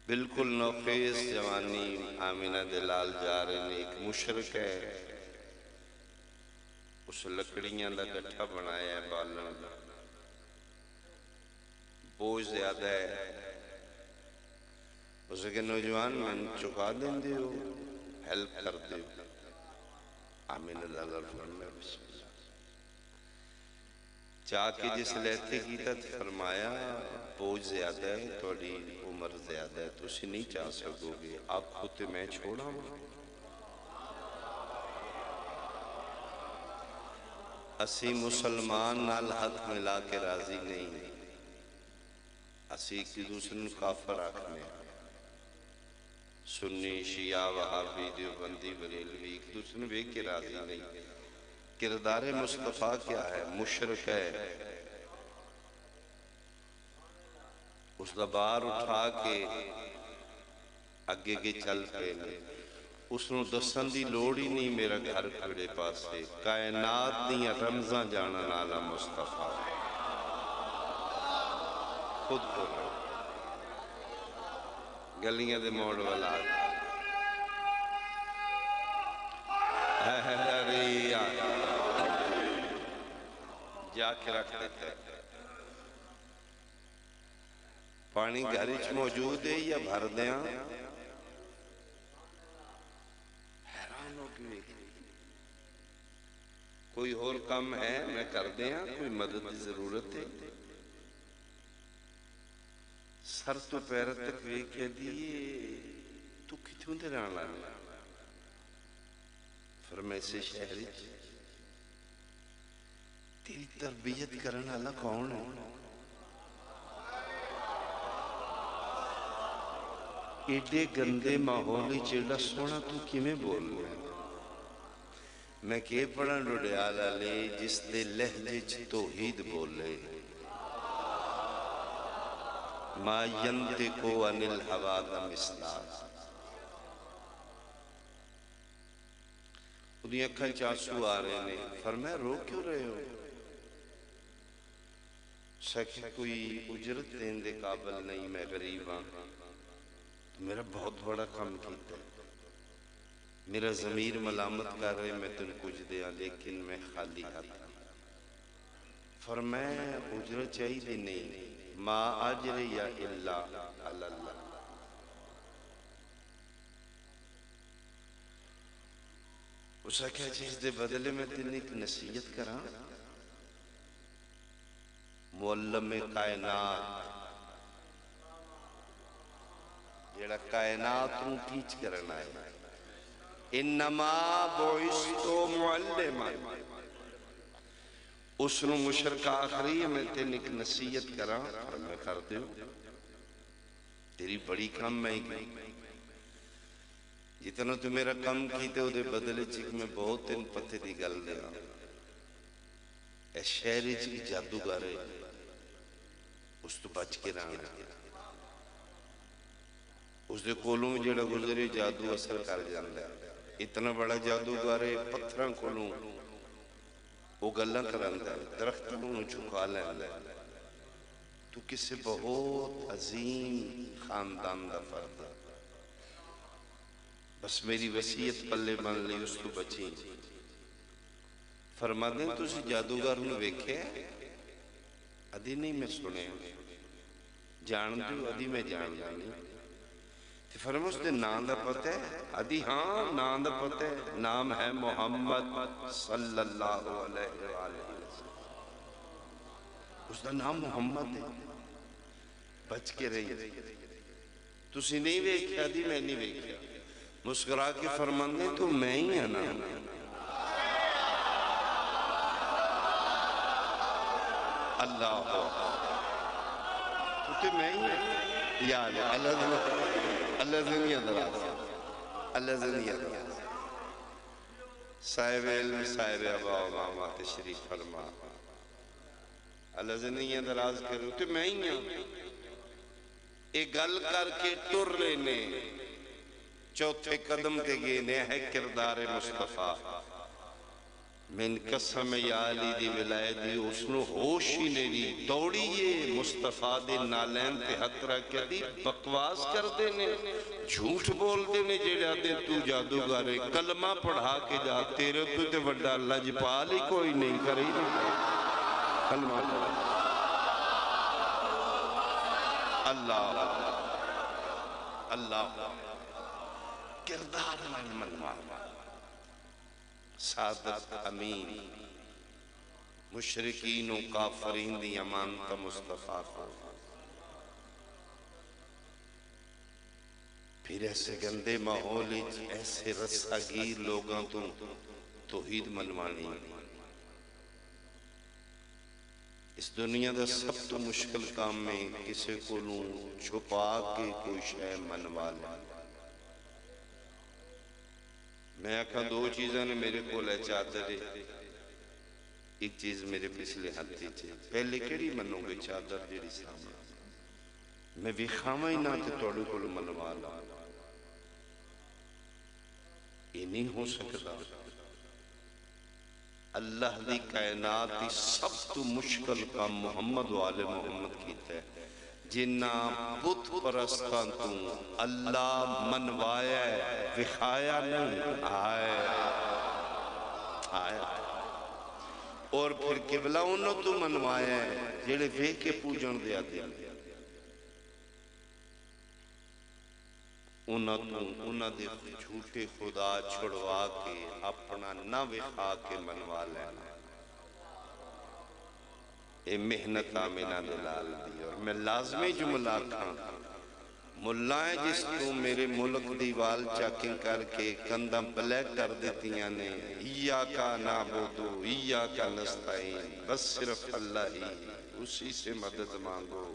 بالکل نوخیز جوانی آمینہ دلال جا رہے نے، ایک مشرق ہے، اس لکڑیاں دا گٹھا بنایا ہے بالن دا، بوجھ زیادہ ہے، اسے کہ نوجوان میں چکا دیں دیو، ہیلپ کر دیو، آمینہ دلال فرمائے بسم اللہ چاہ کے جس لیتے کی تھا فرمایا بوجھ زیادہ ہے، توڑی عمر زیادہ ہے، تو اسے نہیں چاہ سکو گے، آپ خود میں چھوڑا ہوں اسی مسلمان نال ہاتھ ملا کے راضی نہیں، اسی کی دوسرے کافر آکھنے سنی شیعہ وہابی دیوبندی بریلوی ایک دوسرے بے کے راضی نہیں۔ کردار مصطفیٰ کیا ہے؟ مشرق ہے، اس دا بار اٹھا کے اگے کے چل پہ اس نو دسن دی لوڑی نہیں میرا گھر کھڑے پاسے، کائنات نہیں رمضان جانا نالا مصطفیٰ خود کو گلیاں دے موڑ والا جا کے رکھ دیتا ہے پانی گھریچ موجود ہے یا بھر دیاں حیران ہو کے کوئی اور کم ہے میں کر دیاں کوئی مدد کی ضرورت ہے سر تو پیر تک وے کہہ دیئے تو کتوں دے رہا لانا فرمائے سے شہری تیری تربیت کرنا اللہ کون ہے ایڈے گندے ماحولی چیڑا سونا تو کیمیں بول رہے ہیں میں کہ پڑھن رڑیالا لے جس دے لہجے توحید بول رہے ہیں ما ینتقو عن الہوا دا مثلا انہیں اکھن چاسو آ رہے ہیں فرمایا رو کیوں رہے ہو سکھ کوئی اجرت دین دے قابل نہیں میں غریب ہاں میرا بہت بڑا کام کیتا ہے میرا ضمیر ملامت کر رہے میں تن کچھ دیا لیکن میں خالی ہاتھ فرمایا اجرت چاہی دی نہیں ما اجر یا اللہ اللہ اسا کیا چیز دے بدلے میں تن ایک نصیحت کرا معلم کائنات جیڑا کائنات ہوں ٹیچ کرنا ہے انما بعثتو معلما اس نو مشرق آخری میں تین ایک نصیحت کرا میں کر دیو تیری بڑی کم میں گئی جتنا تو میرا کم کیتے ہو دے بدلے چک میں بہت تین پتے دی گل دیا اے شہری چکی جادوگر ہے اس تو بچ کے رہنا اس دے کولوں میں جڑا گزرے جادو اثر کر جاندہ ہے اتنا بڑا جادوگر ہے پتھراں کولوں وہ گلہ کراندہ ہے درختوں انہوں چکا لیندہ ہے تو کسے بہت عظیم خاندان دا فرد ہے بس میری وسیعت پلے بن لی اس کو بچیں فرما دیں تو اسی جادوگر انہوں ویکھے ادھی نہیں میں سنے جان دیو ادھی میں جان جانی فرما اس نے نام دا پتہ ہے ادھی ہاں نام دا پتہ ہے نام ہے محمد صلی اللہ علیہ وآلہ اس دا نام محمد ہے بچ کے رہی تسی نہیں ویکھیا ادھی میں نہیں ویکھیا مسکرا کے فرماندے تو میں ہی ہے نا اللہ تو میں ہی ہے یا اللہ زنیہ دراز اللہ زنیہ دراز صاحب علم صاحب ابا امامہ تشریف فرما اللہ زنیہ دراز کرو تو میں ہی ہوں ایک گل کر کے ٹر لینے چوتھے قدم تے گینے ہے کردار مصطفیٰ من قسم یا علی دی ولایت دی اس نو ہوش ہی نہیں دوڑیے مصطفیٰ دے نالین تے حترہ کے دی بکواس کر دینے جھوٹ بول دینے جیڑا دے تو جادوگارے کلمہ پڑھا کے جا تیرے تو تے وڈا اللہ جپال ہی کوئی نہیں کری کلمہ پڑھا اللہ اللہ کردار من منوار سعادت امین مشرکین و کافرین دی امانت مصطفیٰ کو پھر ایسے گندے ماحولی ایسے رساگیر لوگاں تو توحید منوانی اس دنیا دا سب تو مشکل کام میں کسے کو چھپا کے کوئی شے منوا لے میں آکھا دو چیزاں نے میرے کو لے چادر ہے ایک چیز میرے پچھلے ہاتھی چھے پہلے کیڑی منوں گے چادر جیڑی سامنے میں بھی خامہ ہی نہ تے توڑو کو منوا لا یہ نہیں ہو سکتا اللہ دی کائنات دی سب تو مشکل کام محمد و آل محمد کیتا ہے جنہ بت پرستان تو اللہ منوایا ہے وخایا نہیں آیا اور پھر قبلہ انہوں تو منوایا ہے جیڑے وے کے پوجن دیا دیا انہوں دے جھوٹے خدا چھڑوا کے اپنا نہ وخا کے منوا لینا اے محنت آمینہ دلال دی اور میں لازمی جملہ کھاں ملائیں جس کو میرے ملک دیوال چاکیں کر کے کندہ بلیک کر دیتی نے ایاکا نعبدو ایاکا نستعین بس صرف اللہ ہی اسی سے مدد مانگو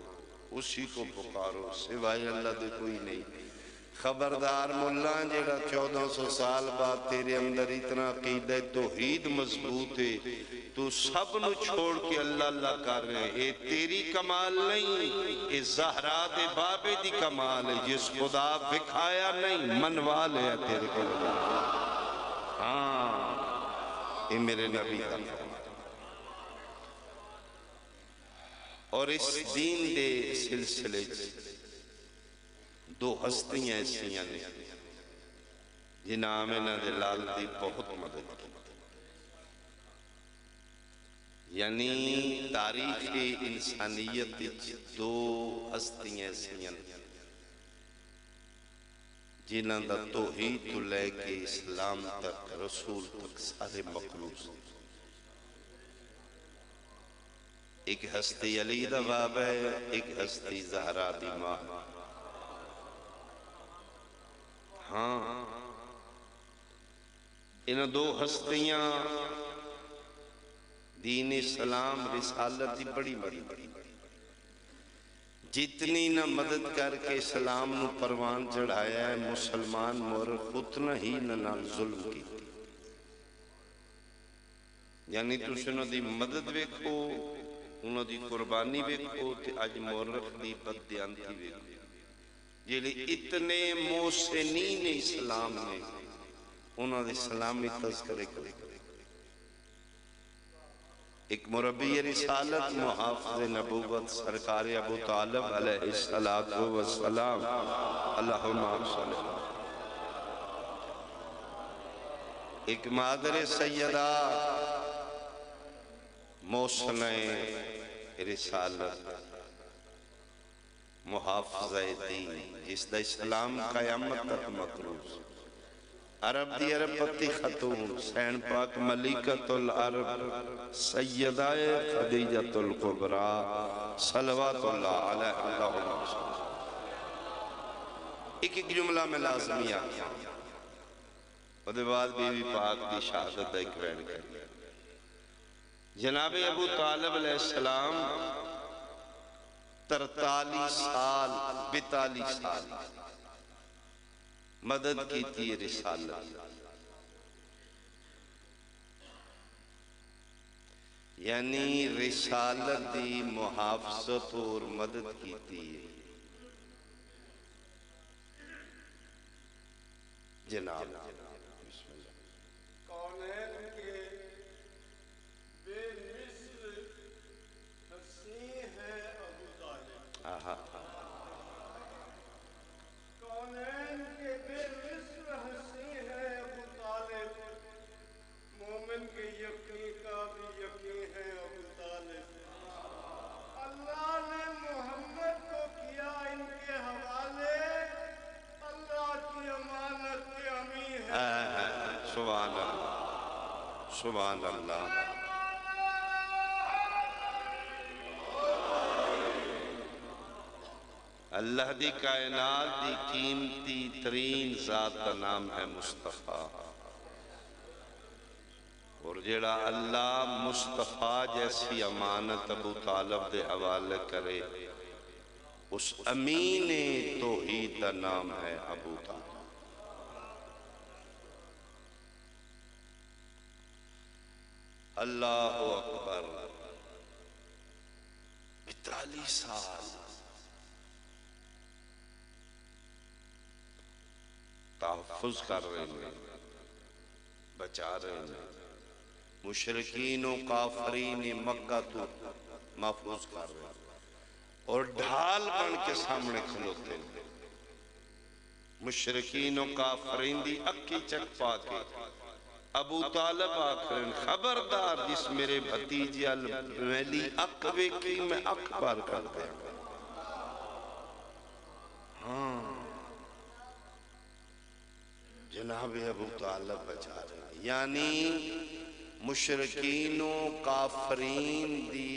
اسی کو پکارو سوائے اللہ دے کوئی نہیں خبردار ملان جیڑا 1400 سال بعد تیرے اندر اتنا عقیدہ توحید مضبوط ہے تو سب نو چھوڑ کے اللہ اللہ کر رہے ہیں اے تیری کمال نہیں اے زہرا دے بابے دی کمال ہے جس خدا بکھایا نہیں منوا لے تیرے کو ہاں اے میرے نبی کا اور اس دین دے سلسلے دو ہستیاں ایسیاں نے جنہ آمینہ دلال دی بہت مدد کی یعنی تاریخ انسانیت دو ہستیاں ایسیاں جنہ دا توحید تو لے کے اسلام تک رسول تک سارے مخلوق ایک ہستی علی دا باب ہے ایک ہستی زہرا دی ماں ہاں ان دو ہستیاں دین اسلام رسالت دی بڑی بڑی جتنی نہ مدد کر کے اسلام نو پروان چڑھایا ہے مسلمان مورخ اتنا ہی نہ ظلم کی یعنی تو سنو دی مدد ویکھو انہوں دی قربانی ویکھو تے آج مورخ دی بددیانتی ویکھو جیلے اتنے محسنین اسلام نے انہوں نے اسلامی تذکرے کرے ایک مربی رسالت محافظ نبوت سرکار ابو طالب علیہ السلام اللہم صلی اللہ ایک مادر سیدہ محسنہ رسالت محافظہ دین جس دا اسلام قیامت تک مقروض عرب دی عرب پتی خاتون سین پاک ملکۃ العرب سیدہ خدیجۃ الکبریٰ صلوات اللہ علیہ اللہم ایک ایک جملہ میں لازمی آگیا اور دے بعد بیوی پاک دی شہادت ایک وین کر جناب ابو طالب علیہ السلام 43 سال 42 سال مدد کی تھی رسالت یعنی رسالت دی محافظت اور مدد کی تھی جناب بے مثل حسین ہے ابو طالب، آہا کونین کے بے مثل حسین ہے ابو طالب، مومن کے یقین کا بھی یقین ہے ابو طالب، اللہ نے محمد کو کیا ان کے حوالے، اللہ کی امانت کے امین ہے۔ سبحان اللہ، سبحان اللہ۔ اللہ دی کائنات دی قیمتی ترین ذات کا نام ہے مصطفیٰ، اور جیڑا اللہ مصطفیٰ جیسی امانت ابو طالب دے حوالے کرے، اس امین توحید کا نام ہے ابو طالب۔ اللہ اکبر، 42 سال تحفظ کر رہے ہیں، بچا رہے ہیں، مشرکین و کافرین مکہ تو محفوظ کر رہے ہیں، اور ڈھال بن کے سامنے کھلوتے ہیں، مشرکین و کافرین دی اکی چک پا کے ابو طالب آکھرین خبردار جس میرے بھتیجی المیلی اک ویکی میں اک بار کر دیا۔ ہاں جناب ابو طالب بچا رہے ہیں، یعنی مشرکین و کافرین دی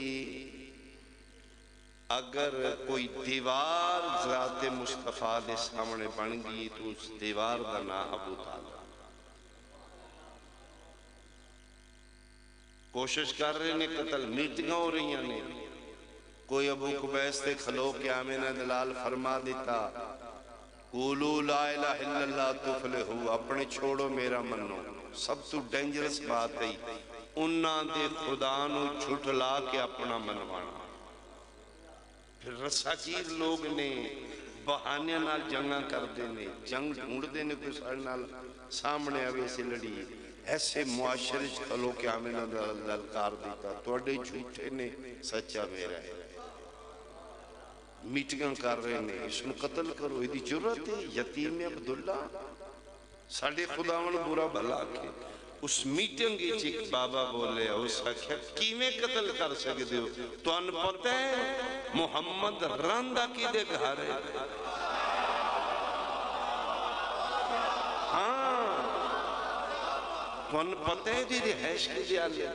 اگر کوئی دیوار ذات مصطفیٰ دے سامنے بن گئی تو اس دیوار دا نام ابو طالب۔ کوشش کر رہے نے قتل، میٹنگاں ہو رہی ہیں، کوئی ابو قبیس تے کھلو کے آمینہ دلال فرما دیتا، قولو لا الہ الا اللہ تفلحو، اپنے چھوڑو میرا منو۔ سب تو ڈینجرس بات ہے انہاں دے خدا نو چھٹلا کے اپنا منوانا۔ پھر رساکیر لوگ نے بہانے نال جنگاں کر دینے، جنگ ڈھونڈ دینے کوئی سارے نال سامنے آوے سے لڑی، ایسے معاشرے چلو کہ آمینہ دلکار دیتا، توڑے جھوٹے نے سچا میرا ہے، میٹنگاں کر رہے نے، اس نے قتل کرو، یہ دی جرت ہے، یتیم عبداللہ ساڑھے خداون برا بھلا کے اس میٹنگ ایک بابا بولے اس آکھیا کیویں قتل کر سکتے ہو؟ تو ان پتہ ہے محمد رندہ کی دے گھر ہے، ہاں تو ان پتہ ہے دی رہائش کی دیا لے،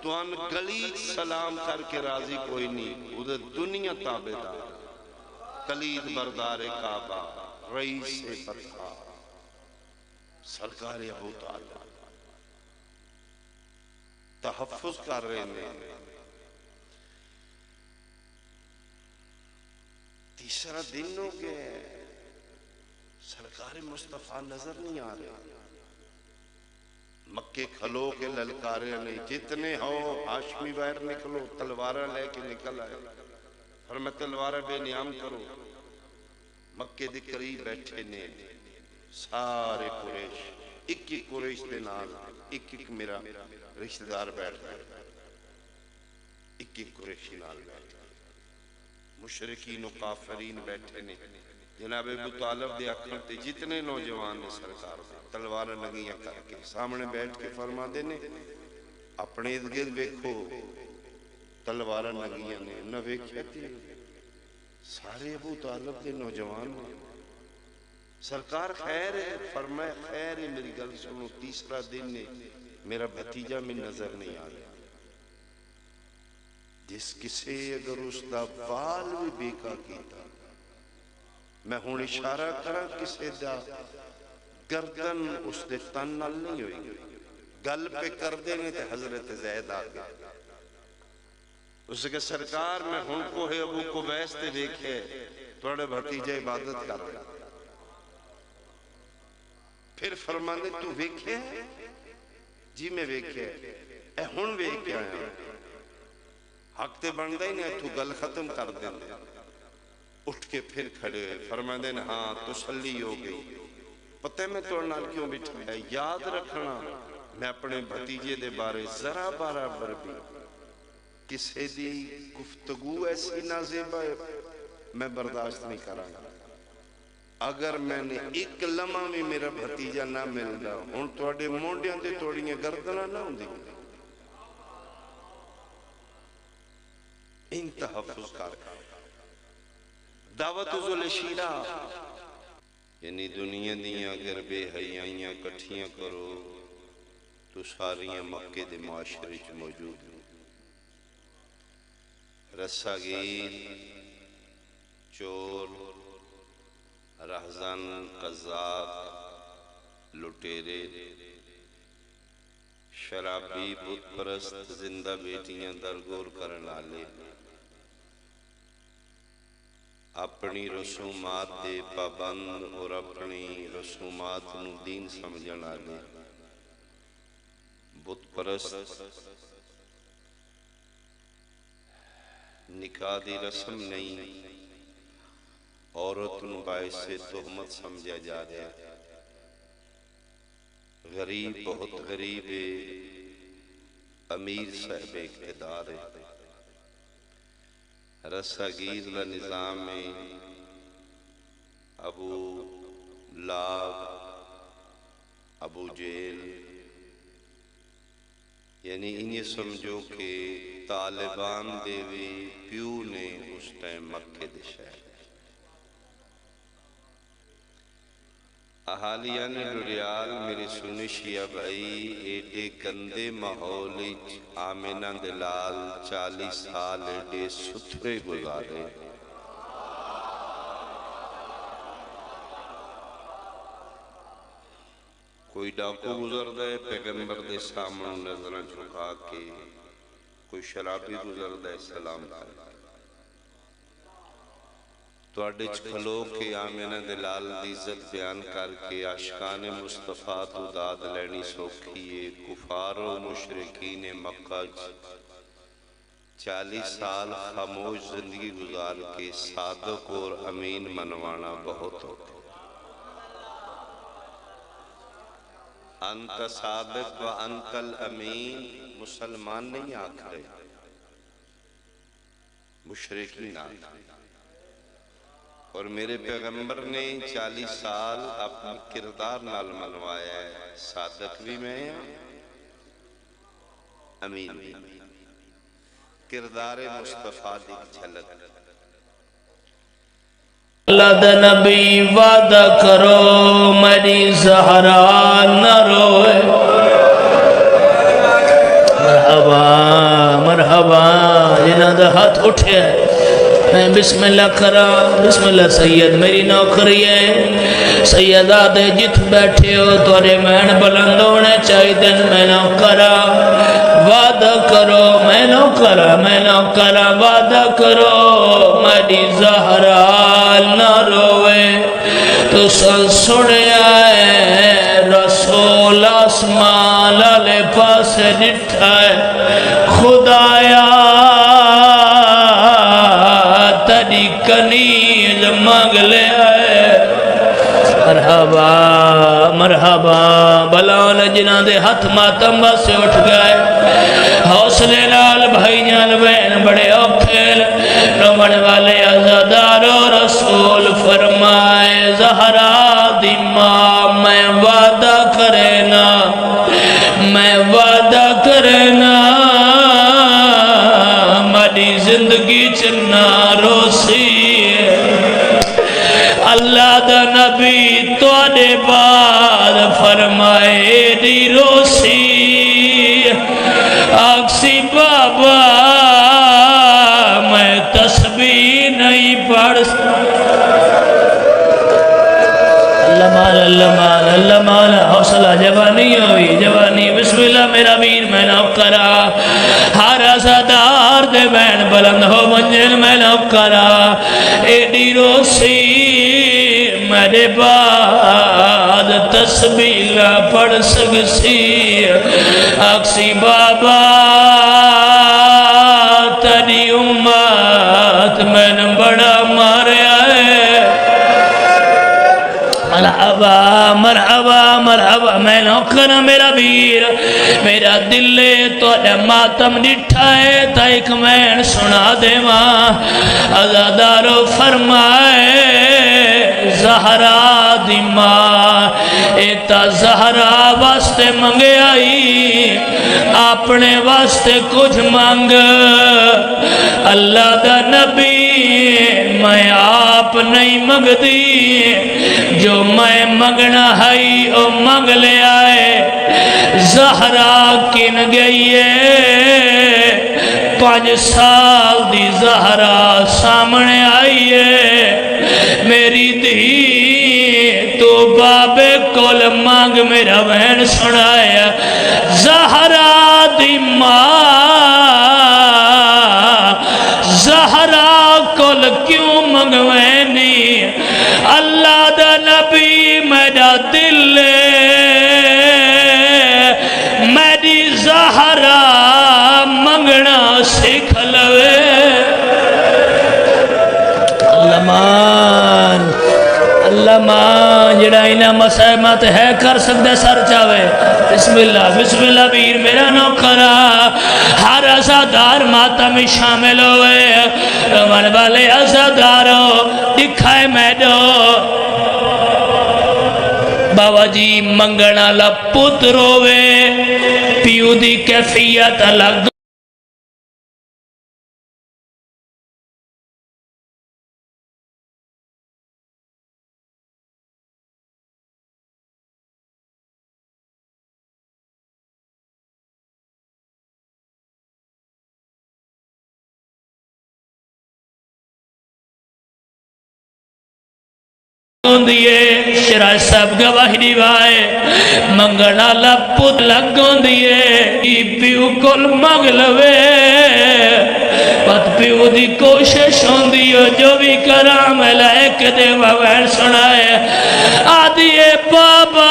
تو ان کلید سلام کر کے راضی کوئی نہیں، ادھر دنیا تابدار، کلید بردار کعبہ، رئیس فتح، سرکار ابو طالب تحفظ کر رہے ہیں۔ تیسرا دن ہو گئے، سرکار مصطفیٰ نظر نہیں آ رہے، مکے کھلو کے للکارے نہیں، جتنے ہو ہاشمی باہر نکلو، تلوارہ لے کے نکل آئے، فرمائے تلوارہ بے نیام کرو، مکے دے قریب بیٹھے نے سارے قریش، ایک قریش دے نال، ایک میرا رشتہ دار بیٹھ گئے، ایک قریشی نال بیٹھ گئے، مشرکین و کافرین بیٹھے نے، جناب ابو طالب دے اکھن تے جتنے نوجوان نے سرکار دے تلوار لگیاں کر کے سامنے بیٹھ کے فرما دینے اپنے ارد ویکھو تلوار لگیاں نے، نہ ویکھے تھی سارے ابو طالب دے نوجوان نے، سرکار خیر ہے، فرمائے خیر ہے، میری گل سنو، تیسرا دن نے میرا بھتیجہ میں نظر نہیں آیا، جس کسے اگر اس دا وال بھی بیکا کیتا، میں ہون اشارہ کرا کسے دا گردن اس دے تن نال نہیں ہوئی، گل پہ کر دینے تے حضرت زید آگے، اس کے سرکار میں ہون کو ہے ابو قبیس تے دیکھے توڑے بھتیجہ عبادت کر رہے، پھر فرمانے تو ویکھے جی میں ویکھے اے ہون ویکھے آیا حق تے بندہ ہی نہیں تو گل ختم کر دینے، اٹھ کے پھر کھڑے فرمانے ہاں تسلی ہو گئی، پتہ میں توڑنا کیوں بٹھایا، یاد رکھنا میں اپنے بھتیجے دے بارے ذرا برابر بھی کسی دی گفتگو ایسی نازیبا ہے میں برداشت نہیں کراں گا۔ اگر میں نے ایک لمحہ بھی میرا بھتیجا نہ ملدا ہن تواڈے مونڈیاں تے توڑیاں گردناں نہ ہوندی ان تحفظ کر دعوت ذل شیرہ یعنی دنیا دیاں اگر بے حیائیاں کٹھیاں کرو تو ساریاں مکے دے معاشرے چ موجود ہیں۔ رسا گیر، چور، رہزن، قذاب، لٹیرے، شرابی، بت پرست، زندہ بیٹیاں درگور کرن والے، اپنی رسومات دے پابند اور اپنی رسومات نو دین سمجھن والے، بت پرست، نکاح دی رسم نہیں، عورت نو باعث سے تہمت سمجھا جا رہا ہے، غریب بہت غریب ہے، امیر صاحب اقتدار ہے، رسا گیر دا نظام ہے، ابو لاب، ابو جیل، یعنی انہیں سمجھو کہ طالبان دے وی پیو نے اس ٹائم مکے دے شہر احالیان لوریال میرے سنی شیعہ بھائی ایڈے گندے ماحول آمینہ دلال 40 سال ایڈے ستھرے گزارے، کوئی ڈاکو گزر دے پیغمبر دے سامنے نظریں جھکا کے، کوئی شرابی گزر دے سلام کرے، تو اڈج کھلو کے آمینہ دلال دی عزت بیان کر کے عاشقان مصطفیٰ تو داد لینی سوکھیے، کفار و مشرکین مکہ 40 سال خاموش زندگی گزار کے صادق اور امین منوانا بہت ہوتا۔ انت صادق و انت الامین مسلمان نہیں آکھرے، مشرکین آکھرے، اور میرے پیغمبر نے 40 سال اپنا کردار نال منوایا ہے، صادق بھی میں ہوں امین بھی، کردار مصطفیٰ دی جھلک۔ اللہ دا نبی وعدہ کرو میری زہرا نہ روئے، مرحبا مرحبا جنہاں دا ہاتھ اٹھے میں بسم اللہ کرا، بسم اللہ سید میری نوکری ہے، سیدہ دے جت بیٹھے ہو تورے مین بلند ہونے چاہی دن میں نو کرا، وعدہ کرو میں نو کرا وعدہ کرو میری زہرا نہ روئے، تو سنے آئے رسول آسمان لالے پاس ڈٹھا ہے، خدایا تری کنیز مانگ لے آئے، مرحبا مرحبا بلان جنہ دے ہاتھ ماتم بس سے اٹھ گئے، حوصلے نال بھائی جان بین بڑے اوکھیل رومن والے عزادار و رسول فرمائے، زہرا دی ماں میں وعدہ کرنا، میں وعدہ کرنا ماری زندگی چنا روسی، اللہ دا نبی توڑے بعد فرمائے دی روسی، آکسی بابا میں تسبیح نہیں پڑھ اللہ مال حوصلہ جوانی ہوئی جوانی، بسم اللہ میرا مین میں نو کرا، ہر عزادار دے بین بلند ہو منجل میں نو کرا، ایڈی روسی میرے بعد تسبیح نہ پڑھ سکسی، آکسی بابا تری امت میں نے بڑا ماریا ہے، مرحبا مرحبا مرحبا میں نوکرا میرا ویر میرا دل تو ماتم ڈٹھا ہے تا ایک میں سنا دے ماں عزادارو فرمائے زہرا دی ماں ایتا زہرا واسطے منگے آئی اپنے واسطے کچھ مانگ اللہ دا نبی میں آپ نہیں مانگ دی جو میں مانگنا ہے او مانگ لے آئے زہرا کن گئی ہے 5 سال دی زہرا سامنے آئی ہے میری دھی تو بابے کول مانگ میرا بہن سنایا زہرا دی ماں زہرا کول کیوں منگوینی اللہ دا نبی میرا دل میری زہرا منگنا سکھ لوے اللہ مان جڑا انہا مسائمات ہے کر سکتے سر چاوے بسم اللہ بیر میرا نوکرا ہر عزادار ماتم شامل ہوئے رمان والے عزادارو دکھائے میڈو بابا جی منگنا لپت روے پیو دی کیفیت الگ دیئے شرائع صاحب گواہی دیوائے منگنا لپت لگوں دیئے پیو کل مانگ لوے پت پیو دی کوشش ہوں دیو جو بھی کرام لائک دے وین سنائے آدھیے بابا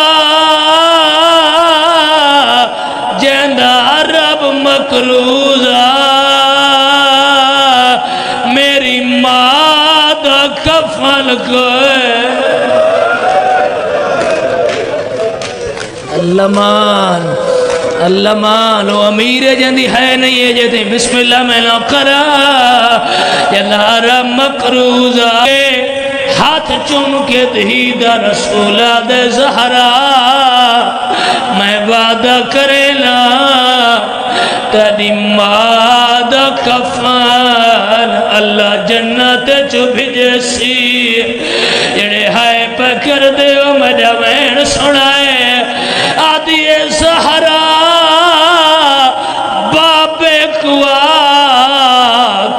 جیندہ رب مکروزہ میری ماں دا کفن کوئے اللہ مان وہ امیر جندی ہے نہیں ہے جیتے بسم اللہ میں نوکرا یا نارا مقروض آگے ہاتھ چم کے دہیدہ رسولہ دے زہرا میں وعدہ کرینا تیری مادہ کفن اللہ جنت چو بھیجے سی جڑے ہائے پکر دے وہ مجھا وین سنائے آدھی زہرا بابے کوا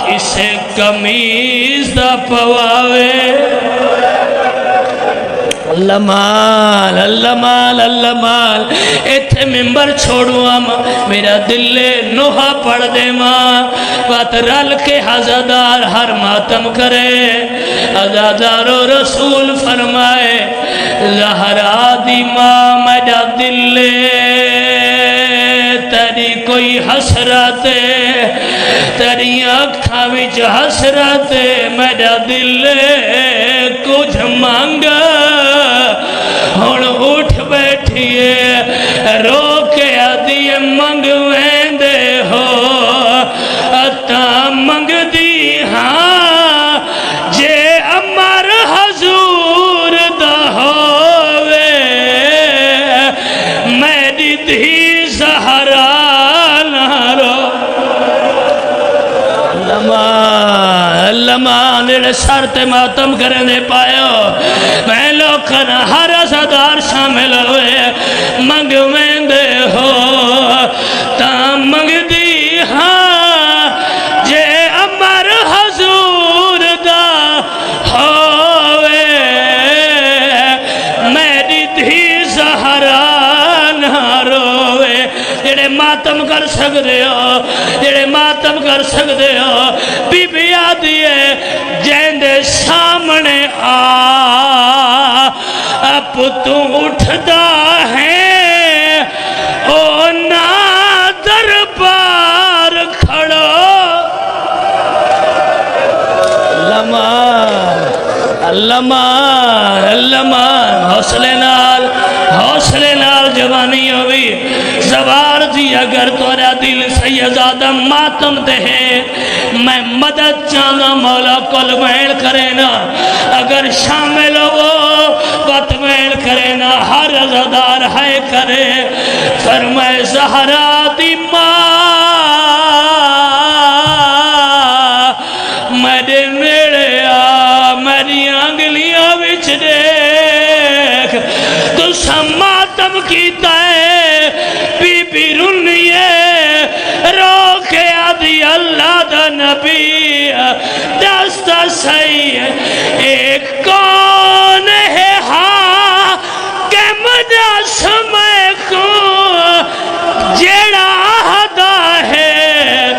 کسے کمیز دا پواوے اللہ مال اللہ مال اللہ مال ایتھے ممبر چھوڑوں میرا دل نوحہ پڑھ دے ماں بات رل کے عزادار ہر ماتم کرے عزادار و رسول فرمائے زہرا دی ماں میرا دل تیری کوئی حسرت تیری آنکھاں وچ حسرت میرا دل کچھ مانگا ہون اٹھ بیٹھئے رو کے آدھی منگ ویندے ہو اتا منگ دی ہاں جے امر حضور دا ہووے میری دھی زہرا نہ رو اللہ مان دیڑے سارتے ماتم کرنے پائیو میں لوکن ہر عزادار شامل ہوئے منگ ویندے ہو تا منگ دی ہاں جے امر حضور دا ہووے میری دھی زہرا نہ روے جڑے ماتم کر سکتے ہو جڑے ماتم کر سکتے ہو بی بی آدھی ہے جیندے سامنے اب تو اٹھدا ہے او نا دربار کھڑو لما حوصلے نال جوانی ہوئی زبار دی اگر تورا دل سیدزادہ ماتم دے میں مدد چاہنا مولا کل وین کرے نا اگر شامل ہو بات وین کرے نا ہر عزادار ہے کرے فرمائے زہرا دی میرے نیڑے آ میری انگلیاں وچ دیکھ تو سماتم کیتا ہے بی بی رنیے رو کے آدھی اللہ دا نبی دستا صحیح ایک کون ہے ہاں کہ مجھا سمے کو جیڑا آہدہ ہے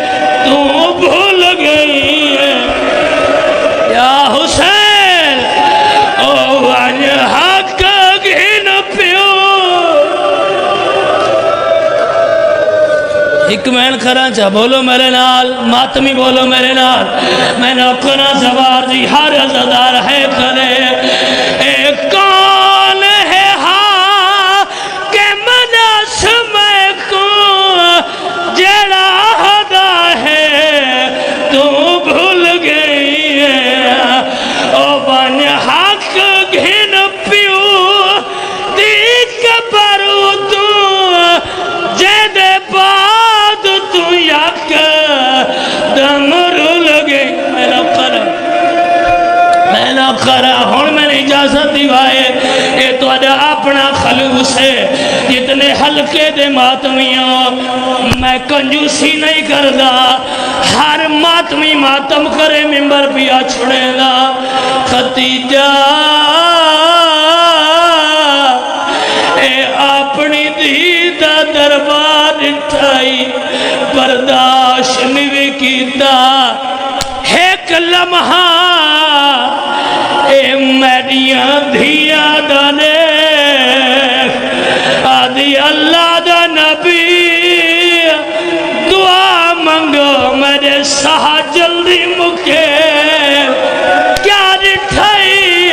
تو بھول گئی ہے یا حسین او وانج حق گھن پیو ایک مین کھرانچہ بولو میرے نال ماتمی بولو میرے نال میں نوکنا زبار دی ہر عزادار ہے کرے ایک کون ہے ہاں کہ منا سمے کو جڑا ہدا ہے تو بھول گئی ہے او بن حق گھن پیو دیکھ پرو تو جد بعد تو یک دم رول گئی میں نہ کرا ہون میں نے اجازت دیوائے اے تو اڈا اپنا خلوص ہے جتنے حلقے دے ماتمیاں میں کنجوسی نہیں کردہ ہر ماتمی ماتم کرے ممبر پیا چھڑے گا ختیجہ اے اپنی دیدہ دربار اٹھائی برداشت نہیں کیتا ایک لمحہ اے میڈیاں دھیا دانے آدھی اللہ دا نبی دعا منگو میرے سہا جلدی مکے کیا رٹھائی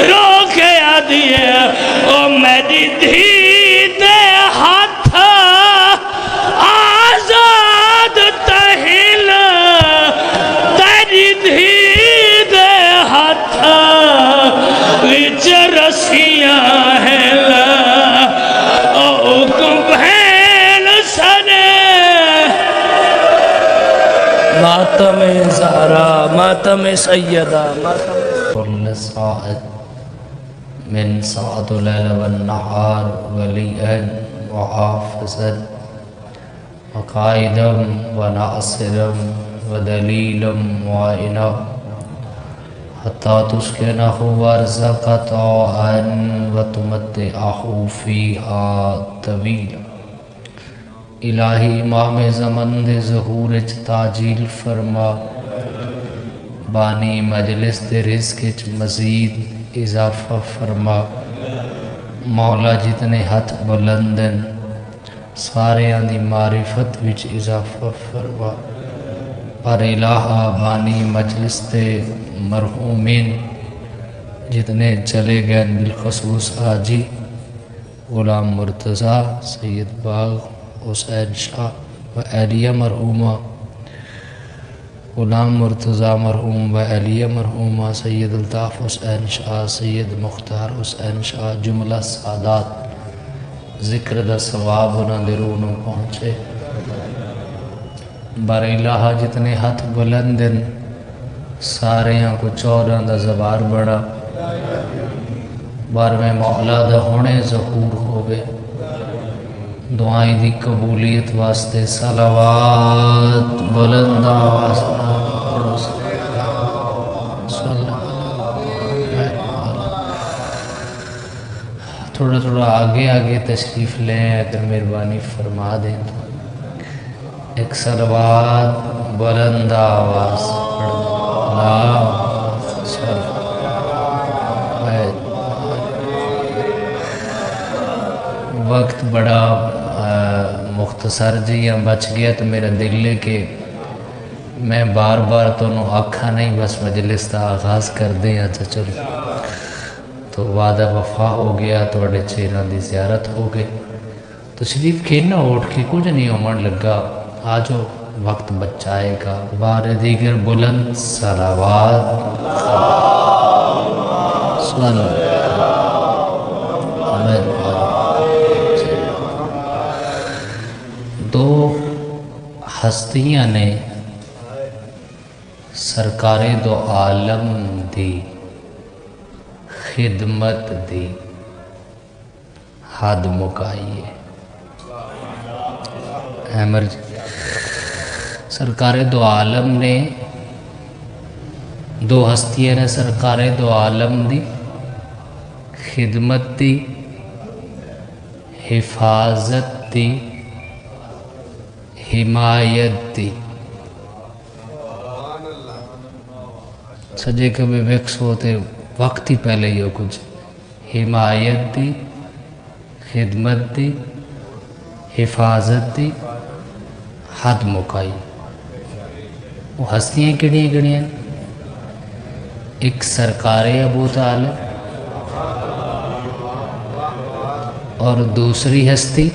رو کے آدھی او میری دھی دے ہاتھ آزاد تہیل تیری دھی دے ہاتھ وچ رسیاں ہیں او کم بہن سنے ماتم زہرا ماتم سیدہ كل صاعد من ساعة الليل والنهار وليا وحافظا وقائدا وناصرا ودليلا معينا حتى تسكنه وارزق طاعا وتمتعه فيها طويلا الہی امام زمن دے ظہور اچ تاجیل فرما بانی مجلس دے رزق اچ مزید اضافہ فرما مولا جتنے ہاتھ بلندن سارے آندی معرفت وچ اضافہ فرما پر الہا بانی مجلس دے مرحومین جتنے چلے گئے بالخصوص آجی غلام مرتضی سید باغ حسین شاہ و اہلیہ مرحومہ غلام مرتضی مرحوم و اہلیہ مرحومہ سید الطاف حسین شاہ سید مختار حسین شاہ جملہ سعادات ذکر دا ثواب انہاں دے رونوں پہنچے بر الہا جتنے ہاتھ بلندن سارے یہاں کو چودہ دا زبار بڑا بار میں مولا دا ہونے ظہور ہوئے دعائیں دی قبولیت واسطے صلوات بلند آواز تھوڑا تھوڑا آگے تشریف لیں اگر مہربانی فرما دیں تو ایک صلوات بلند آواز وقت بڑا مختصر جی بچ گیا تو میرا دل ہے کہ میں بار بار تو آکھا نہیں، بس مجلس کا آغاز کر دیں اچھا چلو، تو وعدہ وفا ہو گیا، توڑے چہران دی زیارت ہو گئی، تو شریف کھیلنا اٹھ کے کچھ نہیں عمر لگا، آجو وقت بچائے گا، بار دیگر بلند صلوات دو ہستیاں نے سرکار دو عالم دی خدمت دی حد مکائی ہے۔ احمر جی سرکار دو عالم نے، دو ہستیاں نے سرکار دو عالم دی خدمت دی، حفاظت دی، حمایت دی۔ سجے کبھی ویکس ہوتے وقت ہی پہلے ہی ہو کچھ، حمایت دی، خدمت دی، حفاظت دی، حد مکائی۔ وہ ہستیاں کڑیاں کڑیاں؟ ایک سرکار ابو طالب اور دوسری ہستی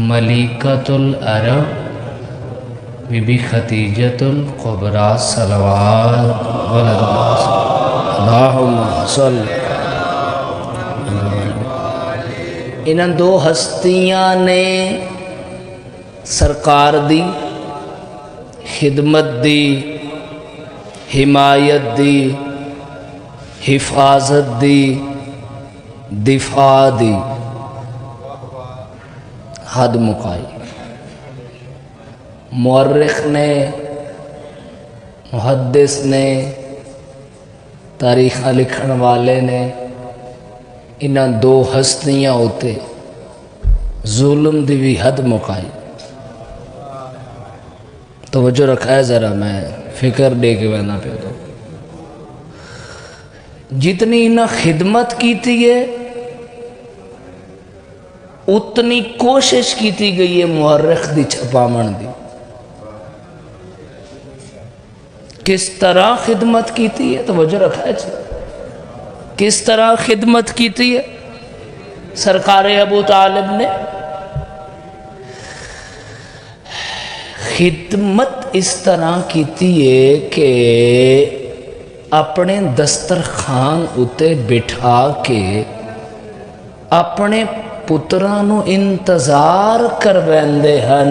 ملکۃ العرب بی بی خدیجۃ الکبریٰ صلوات اللہم صلی۔ انہاں دو ہستیاں نے سرکار دی خدمت دی، حمایت دی، حفاظت دی، دفاع دی، حد مکائی۔ مورخ نے، محدث نے، تاریخ لکھن والے نے انہاں دو ہستیاں ہوتے ظلم دی بھی حد مکائی۔ توجہ رکھا ہے ذرا، میں فکر دے کے بہنا پہ دو۔ جتنی انہاں خدمت کیتی ہے اتنی کوشش کیتی گئی ہے مورخ دی چھپامن دی۔ کس طرح خدمت کیتی ہے؟ توجہ رکھا ہے، کس طرح خدمت کیتی ہے سرکار ابو طالب نے؟ خدمت اس طرح کیتی ہے کہ اپنے دسترخوان اتے بٹھا کے اپنے پترانو انتظار کرویندے ہن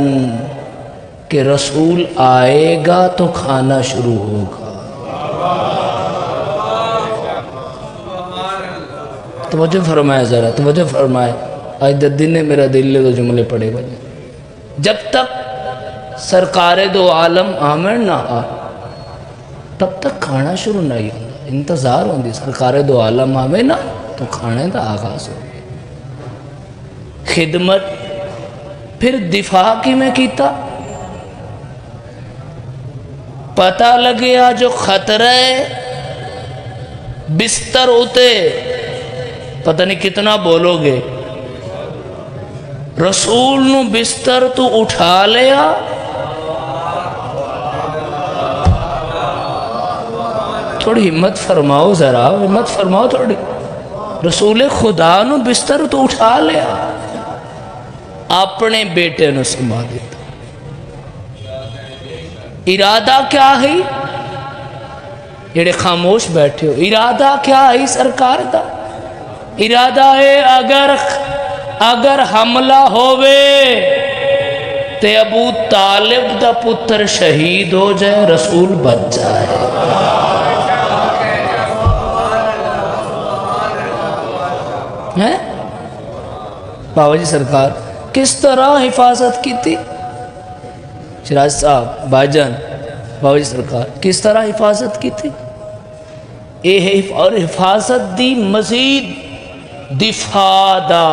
کہ رسول آئے گا تو کھانا شروع ہوگا۔ توجہ فرمائے ذرا، توجہ فرمائے، آج دن نے میرا دل لے دو جملے پڑے بجے۔ جب تک سرکار دو عالم آمر نہ آ تب تک کھانا شروع نہیں ہوتا، انتظار ہوندی سرکار دو عالم آمر نہ تو کھانے دا آغاز ہو گیا۔ خدمت پھر دفاع کی میں کیتا، پتہ لگیا جو خطرہ بستر ہوتے پتہ نہیں کتنا بولو گے، رسول نو بستر تو اٹھا لیا، تھوڑی ہمت فرماؤ ذرا، ہمت فرماؤ تھوڑی، رسول خدا نو بستر تو اٹھا لیا، اپنے بیٹے نو سما دیتا۔ ارادہ کیا ہے؟ جڑے خاموش بیٹھے ہو، ارادہ کیا ہے سرکار دا؟ ارادہ ہے اگر حملہ ہوئے تے ابو طالب دا پتر شہید ہو جائے، رسول بچ جائے۔ بابا جی سرکار کس طرح حفاظت کی تھی؟ شراج صاحب بھائی جان، بابا جی سرکار کس طرح حفاظت کی تھی؟ اور حفاظت دی مزید دفاع دا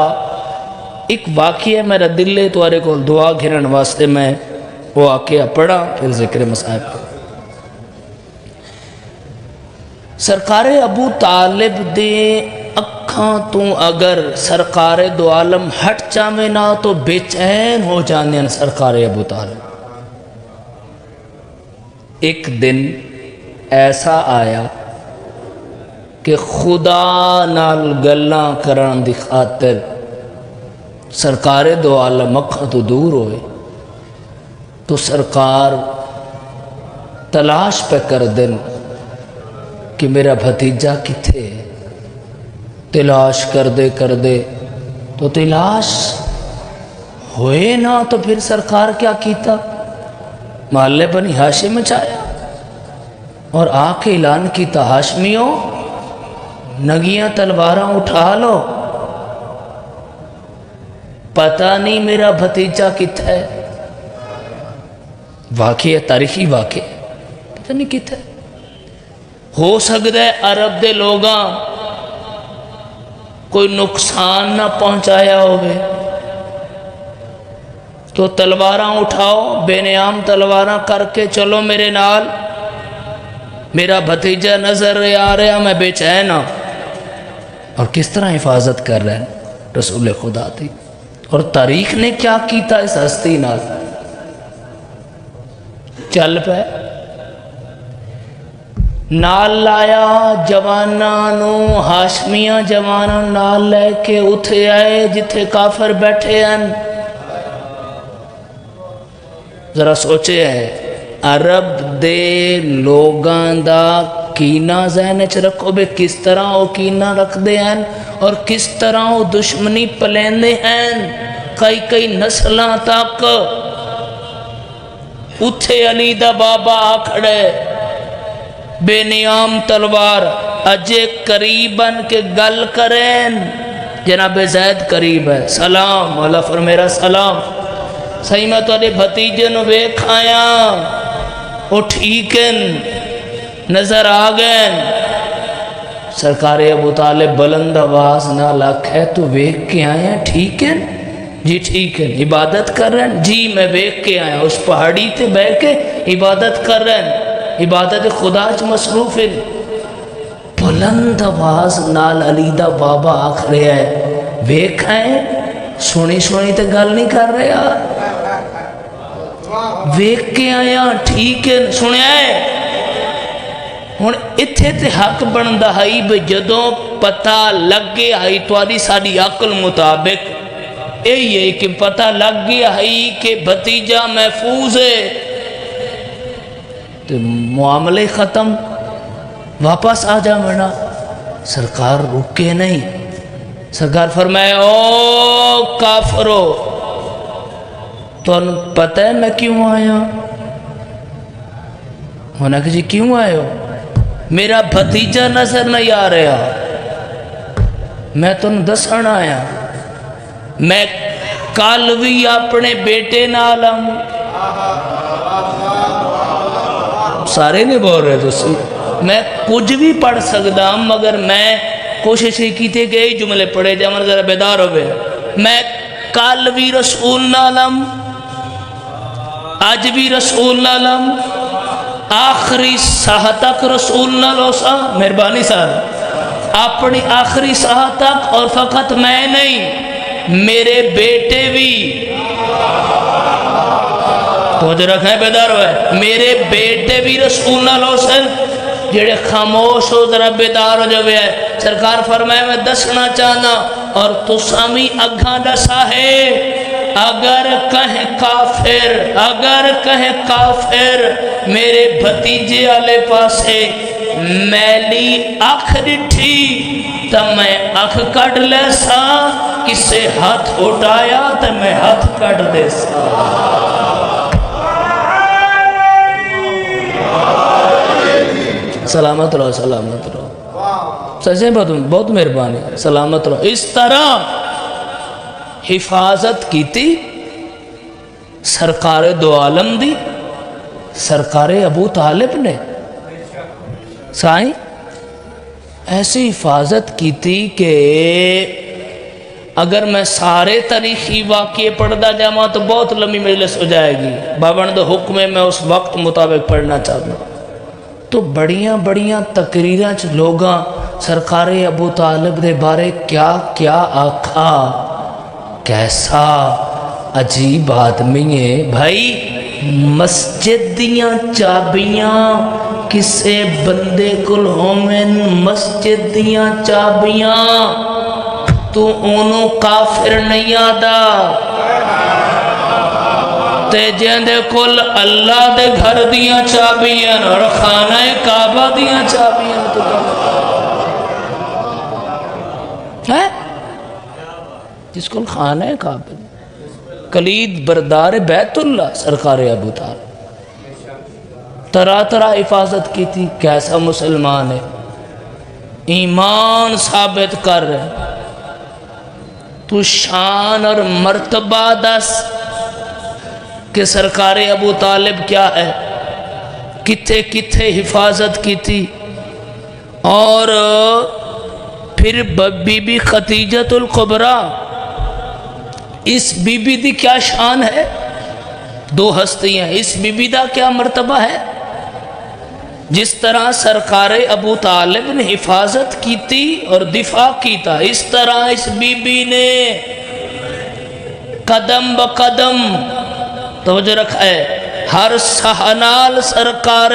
ایک واقعہ میرا دل لے توارے کو دعا گھرن واسطے میں وہ واقعہ پڑھا، پھر ذکر مصائب کا۔ سرکار ابو طالب دے اکھاں تو اگر سرکار دو عالم ہٹ چاہے نہ تو بے چین ہو جانے ہیں سرکار ابو طالب۔ ایک دن ایسا آیا کہ خدا نال گلاں کرن دی خاطر سرکار دو عالم مکہ تو دور ہوئے، تو سرکار تلاش پہ کر دن کہ میرا بھتیجا کتھے ہے۔ تلاش کر دے تو تلاش ہوئے نہ، تو پھر سرکار کیا کیتا، محلے بنی ہاشم میں چایا اور آ کے اعلان کیتا، ہاشمیوں نگیاں تلواراں اٹھا لو، پتہ نہیں میرا بھتیجا کتھا ہے۔ واقعہ تاریخی واقعہ، پتہ نہیں کتھا ہے۔ ہو سکتا ہے عرب دے لوگاں کوئی نقصان نہ پہنچایا ہوگے، تو تلواراں اٹھاؤ، بے نیام تلواراں کر کے چلو میرے نال، میرا بھتیجا نظر آ رہا، میں بے چین ہوں۔ اور کس طرح حفاظت کر رہے ہیں رسول خدا تھی، اور تاریخ نے کیا کیتا اس ہستی نال، چل پہ نال لایا جواناں نو، ہاشمیاں جواناں نال لے کے اتھے آئے جتھے کافر بیٹھے ہیں۔ ذرا سوچے ہے عرب دے لوگاں دا کینہ ذہن چ رکھو بے، کس طرح وہ کینہ رکھ دے ہیں اور کس طرح وہ دشمنی پلیندے ہیں، کئی نسلاں تک۔ اتھے علی دا بابا آکھڑے بے نیام تلوار، اجے قریباً کے گل کریں، جناب زید قریب ہے، سلام اللہ فر میرا سلام، صحیح میں تو اڈے بھتیجے نو ویکھ آیا، وہ ٹھیک ہیں، نظر آ گئے۔ سرکار ابو طالب بلند آواز نہ لکھ ہے، تو ویکھ کے آیا ٹھیک ہیں؟ جی ٹھیک ہے۔ عبادت کر رہے ہیں؟ جی میں ویکھ کے آیا، اس پہاڑی تے بہ کے عبادت کر رہے ہیں، عبادت خدا چ مصروف ہے۔ بلند آواز نال علی دا بابا آکھ رہا ہے، ویکھ آئے، سونی تے گل نہیں کر رہا، ویکھ کے آیا ٹھیک ہے، سنیا ہے۔ ہن اتھے تے حق بندا ہے بے جدوں پتہ لگ گیا ہے تواڈی ساڈی عقل مطابق یہی ہے کہ پتہ لگ گیا ہے کہ بھتیجا محفوظ ہے، تو معاملے ختم، واپس آ جا منا۔ سرکار رکے نہیں، سرکار فرمائے او کافرو، تو پتہ ہے میں کیوں آیا؟ ہونا کہ جی کیوں آئے ہو؟ میرا بھتیجا نظر نہیں آ رہا، میں تم دسن آیا، میں کل بھی اپنے بیٹے نال ہوں، سارے نہیں بول رہے تو سی، میں کچھ بھی پڑھ سکتا ہوں، مگر میں کوشش کی تھی کہ یہی جملے پڑھے جامن ذرا بیدار ہوئے، میں کل بھی رسول نالم، آج بھی رسول نالم، آخری ساہ تک رسول نالو سا، مہربانی صاحب اپنی آخری ساہ تک، اور فقط میں نہیں میرے بیٹے بھی، توجہ رکھیں بیدار ہوئے، میرے بیٹے بھی رسول نالو سن، جڑے خاموش ہو ذرا بیدار ہو جو ہے۔ سرکار فرمائے میں دسنا چاہنا اور تسامی اگھاں دسا ہے، اگر کہیں کافر میرے بھتیجے والے پاسے میلی اکھ ڈٹھی تو میں اکھ کٹ لے سا، کسے ہاتھ اٹھایا تو میں ہاتھ کٹ دے سا۔ سلامت رہو، سلامت رہو، سچے بہت مہربانی، سلامت رہو۔ اس طرح حفاظت کی تھی سرکار دو عالم دی، سرکار ابو طالب نے، سائیں ایسی حفاظت کی تھی کہ اگر میں سارے تاریخی واقعے پڑھتا جاؤں تو بہت لمبی مجلس ہو جائے گی، بابن دو حکم میں اس وقت مطابق پڑھنا چاہتا ہوں۔ تو بڑیاں تقریراں چ لوگاں سرکار ابو طالب دے بارے کیا کیا آکھا، کیسا عجیب آدمی ہے بھائی۔ مسجد دیاں چابیاں کسے بندے کل ہومن مسجد دیاں چابیاں تو انہوں کافر نہیں آدھا تے جیندے کل اللہ دے گھر دیاں چابیاں اور خانہ کعبہ دیاں چابیاں تو ہے جس کل خانہ کعبہ کلید بردار بیت اللہ سرکار ابو طالب طرح طرح حفاظت کی تھی کیسا مسلمان ہے ایمان ثابت کر رہے تو شان اور مرتبہ دس کہ سرکار ابو طالب کیا ہے کتھے کتھے حفاظت کی تھی اور پھر بی بی خدیجۃ الکبریٰ اس بی بی دی کیا شان ہے دو ہستیاں اس بی بی دا کیا مرتبہ ہے جس طرح سرکار ابو طالب نے حفاظت کی تھی اور دفاع کی تھا اس طرح اس بی بی نے قدم بقدم توجہ رکھا ہے ہر سہنال سرکار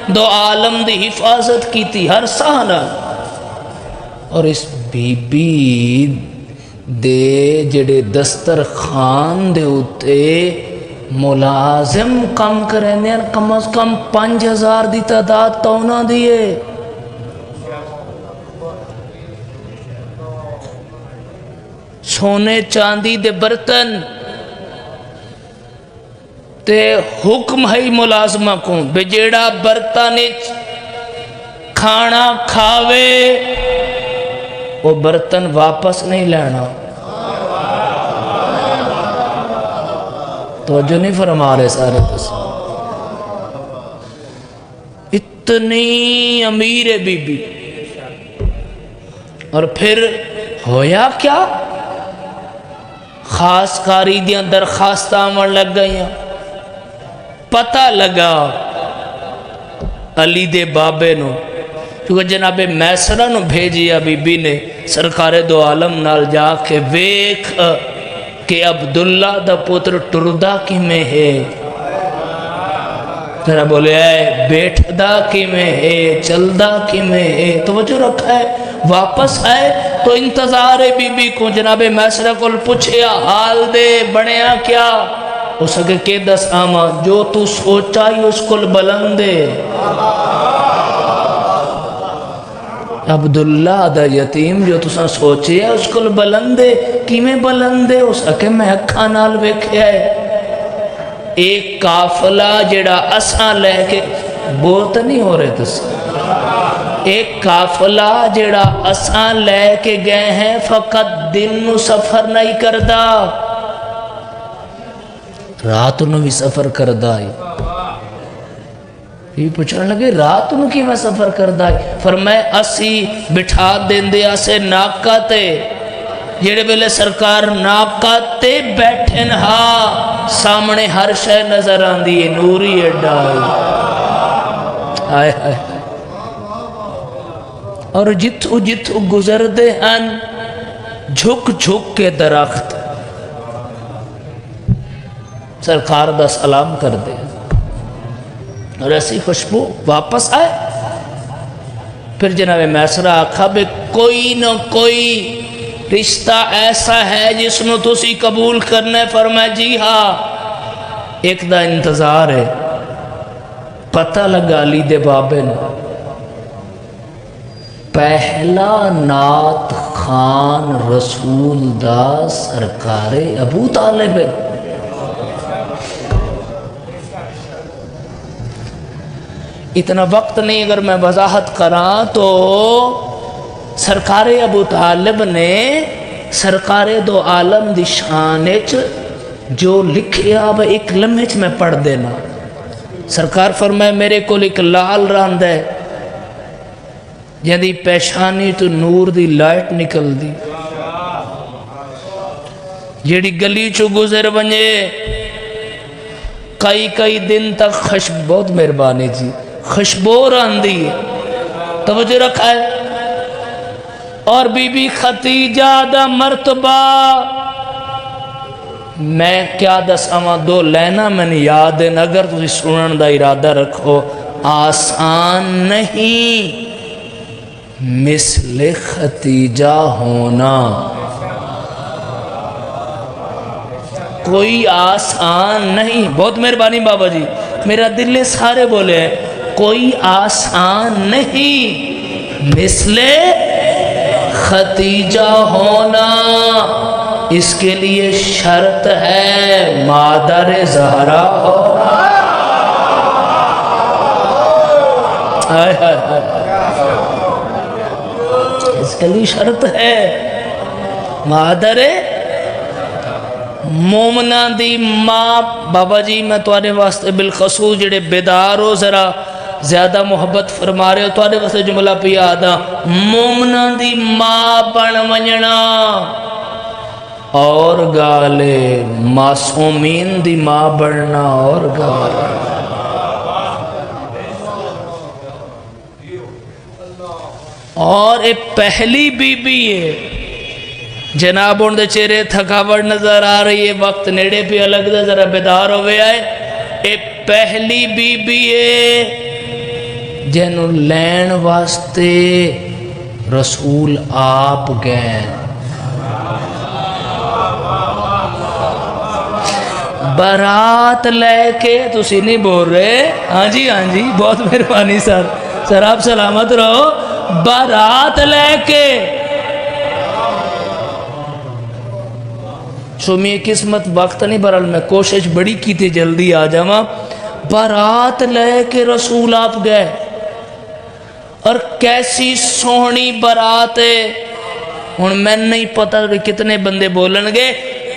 دو عالم دی حفاظت کی تھی ہر سہنال اور اس بی بی دے جڑے دسترخوان دے اتے ملازم کم کریں کم از کم 5000 دی تعداد تو نہ دیئے سونے چاندی دے برتن تے حکم ہے ملازمہ کو بجیڑا برتن کھانا کھاوے وہ برتن واپس نہیں لینا توجہ نہیں فرما رہے سارے پس اتنی امیر بی بی اور پھر ہویا کیا خاص کاری دیاں درخواستہ آمن لگ گئیاں پتہ لگا علی دے بابے نو کیونکہ جناب میسرہ نو بھیجیا بی بی نے سرکار دو عالم نال جا کے ویکھ کہ عبداللہ دا پتر ٹردہ کی میں ہے ذرا بولے اے بیٹھدہ کی میں ہے چلدہ کی میں ہے توجہ رکھا ہے واپس آئے تو انتظار بی بی کو جناب میسرہ کو پوچھیا حال دے بڑھیا کیا اس کے کہ دس آما جو تو سوچا ہی اس کو بلندے عبداللہ دا یتیم جو تساں سوچے ہے اس کو بلندے کی میں بلندے اس کے میں اکھا نال ویکھے ہے ایک قافلہ جڑا اساں لے کے بولتا نہیں ہو رہے تس ایک قافلہ جڑا اساں لے کے گئے ہیں فقط دن نو سفر نہیں کردہ رات نو بھی سفر کردہ ہے یہ پوچھنے لگے رات نو کی میں سفر کردہ ہے فرمائے اسی بٹھا دین دے اسے ناکہ تے جڑے بلے سرکار ناکہ تے بیٹھن ہاں سامنے ہر شے نظر آن دیئے نوری اڈا آئے آئے اور جتو جتو گزر دے ہیں جھک جھک کے درخت سرکار دا سلام کر دے اور ایسی خوشبو واپس آئے پھر جناب میسرہ آکھا بے کوئی نہ کوئی رشتہ ایسا ہے جس میں تسی قبول کرنے فرمائے جی ہاں ایک دا انتظار ہے پتہ لگا علی دے بابے نے پہلا نعت خان رسول دا سرکار ابو طالب ہے اتنا وقت نہیں اگر میں وضاحت کراں تو سرکار ابو طالب نے سرکار دو عالم دی شانچ جو لکھیا اب ایک لمحے میں پڑھ دینا سرکار فرمائے میرے کو ایک لال راند ہے جدی پیشانی تو نور دی لائٹ نکل دی جیڑی گلی چو گزر بنجے کئی دن تک بہت مہربانی جی خوشبو راندی توجہ رکھا ہے اور بی بی خدیجہ دا مرتبہ میں کیا دساواں دو لینا میں نے یاد ہے اگر تسی سنن دا ارادہ رکھو آسان نہیں مثل ختیجہ ہونا کوئی آسان نہیں بہت مہربانی بابا جی میرا دل سارے بولے ہیں کوئی آسان نہیں مثل ختیجہ ہونا اس کے لیے شرط ہے مادر زہرا ہونا اس کے لیے شرط ہے مادر مومنہ دی ماں بابا جی میں توانے واسطے بالخصوص جڑے بیدار ہو ذرا زیادہ محبت فرما رہے ہو توانے واسطے جملہ پہ آدھا مومنہ دی ماں بن ونجنا اور گالے معصومین دی ماں بننا اور گالے اور ایک پہلی بی بی ہے جناب ان دے چہرے تھکاوٹ نظر آ رہی ہے وقت نیڑے پہ الگ دے ذرا بیدار ہوئے آئے ایک پہلی بی بی ہے جنہوں لین واسطے رسول آپ گئے برات لے کے تسی نہیں بول رہے ہاں جی بہت مہربانی سر آپ سلامت رہو برات لے کے سومی قسمت وقت نہیں برال میں کوشش بڑی کی تھی جلدی آ جاواں برات لے کے رسول آپ گئے اور کیسی سونی برات ہے ہن میں نہیں پتا کتنے بندے بولن گے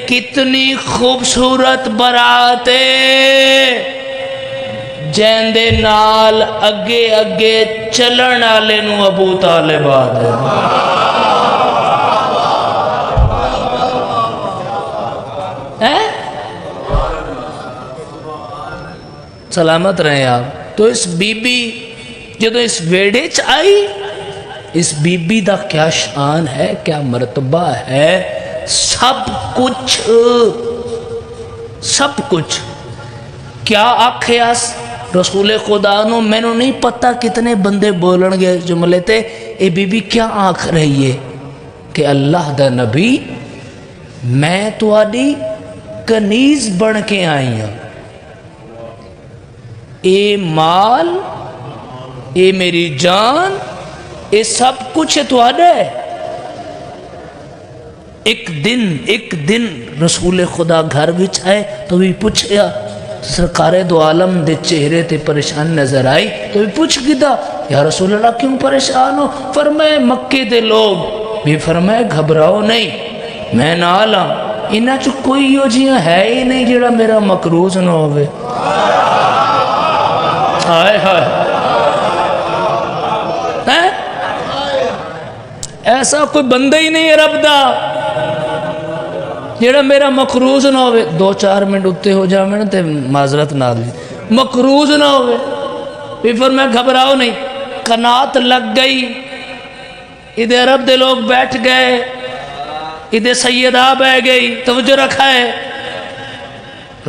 کتنی خوبصورت برات ہے جین دے نال اگے اگے چلن والے نو ابو طالب آدھے سلامت رہیں آپ تو اس بی بی جدو اس ویڑے آئی اس بی بی دا کیا شان ہے کیا مرتبہ ہے سب کچھ کیا آکھیاس رسول خدا نو میں نو نہیں پتا کتنے بندے بولن گے جملے تے اے بی بی کیا آکھ رہی ہے کہ اللہ دا نبی میں تو آدھی کنیز بن کے آئی ہوں اے مال اے میری جان اے سب کچھ تو آدھے ایک دن رسول خدا گھر بچ آئے تو بھی پوچھیا سرکار دو عالم دے چہرے تے پریشان نظر آئی تو بھی پوچھ گیا یا رسول اللہ کیوں پریشان ہو فرمائے مکے دے لوگ بھی فرمائے گھبراؤ نہیں میں نہ آلا انہاں چو کوئی یو جیاں ہے ہی نہیں جڑا میرا مقروض نہ ہوئے ایسا کوئی بندہ ہی نہیں ہے رب دا جڑا میرا مقروض نہ ہوئے 2-4 منٹ اتے ہو جا میں تے معذرت نہ لی مقروض نہ ہوئے بھی میں گھبراؤ نہیں قناعت لگ گئی ادھے عرب دے لوگ بیٹھ گئے ادھے سیدہ بہ گئی توجہ رکھا ہے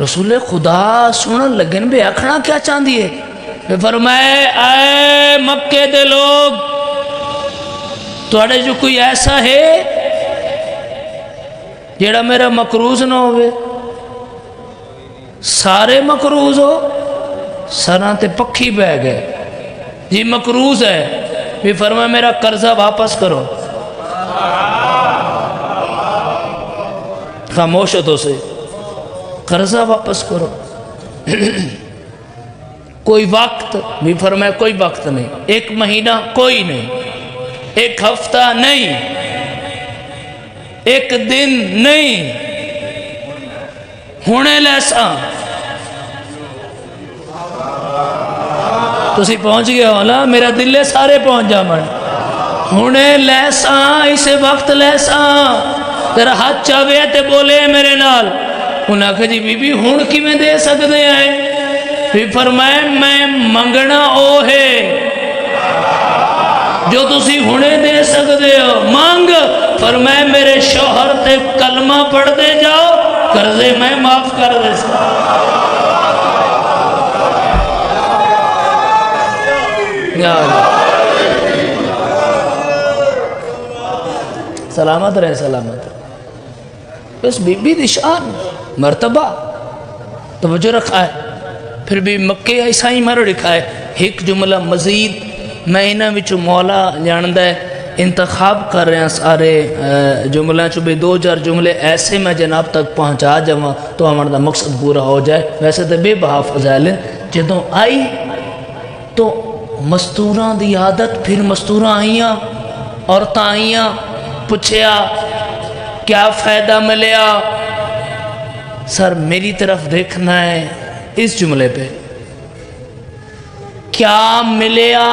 رسول خدا سنن لگن بے اکھنا کیا چاندی ہے فرمائے اے مکے دے لوگ توڑے جو کوئی ایسا ہے جیڑا میرا مقروض نہ ہوئے سارے مقروض ہو سراں تے پکھی بہ گئے جی مقروض ہے بھی فرمائے میرا قرضہ واپس کرو خاموش ہو تو سے قرضہ واپس کرو کوئی وقت بھی فرمائے کوئی وقت نہیں 1 مہینہ کوئی نہیں 1 ہفتہ نہیں 1 دن نہیں ہونے لیسا تو اسی پہنچ گیا ہونا میرا دل سارے پہنچ جا من ہونے لیسا اسے وقت لیسا تیرا ہاتھ چاوے تے بولے میرے نال انہاں کہ جی بی بی ہون کی میں دے سکتے ہیں بھی فرمائے میں منگنا او ہے جو تسی ہونے دے سکتے ہو مانگ فرمائے میرے شوہر تے کلمہ پڑھ دے جاؤ قرضے میں معاف کر دے یا اللہ سلامت رہے سلامت رہے بس بی بی دی شان مرتبہ توجہ رکھا ہے پھر بھی مکے عیسائی مر رکھا ہے ایک جملہ مزید میں انہاں وچ مولا جاندہ ہے انتخاب کر رہے ہیں سارے جملہ چوبے دو چار جملے ایسے میں جناب تک پہنچا جاؤں تو ہمارا مقصد پورا ہو جائے ویسے تو بے بہا فضائل ہیں جدوں آئی تو مستوراں دی عادت پھر مستوراں آئیاں عورتاں آئیاں پوچھیا کیا فائدہ ملیا سر میری طرف دیکھنا ہے اس جملے پہ کیا ملیا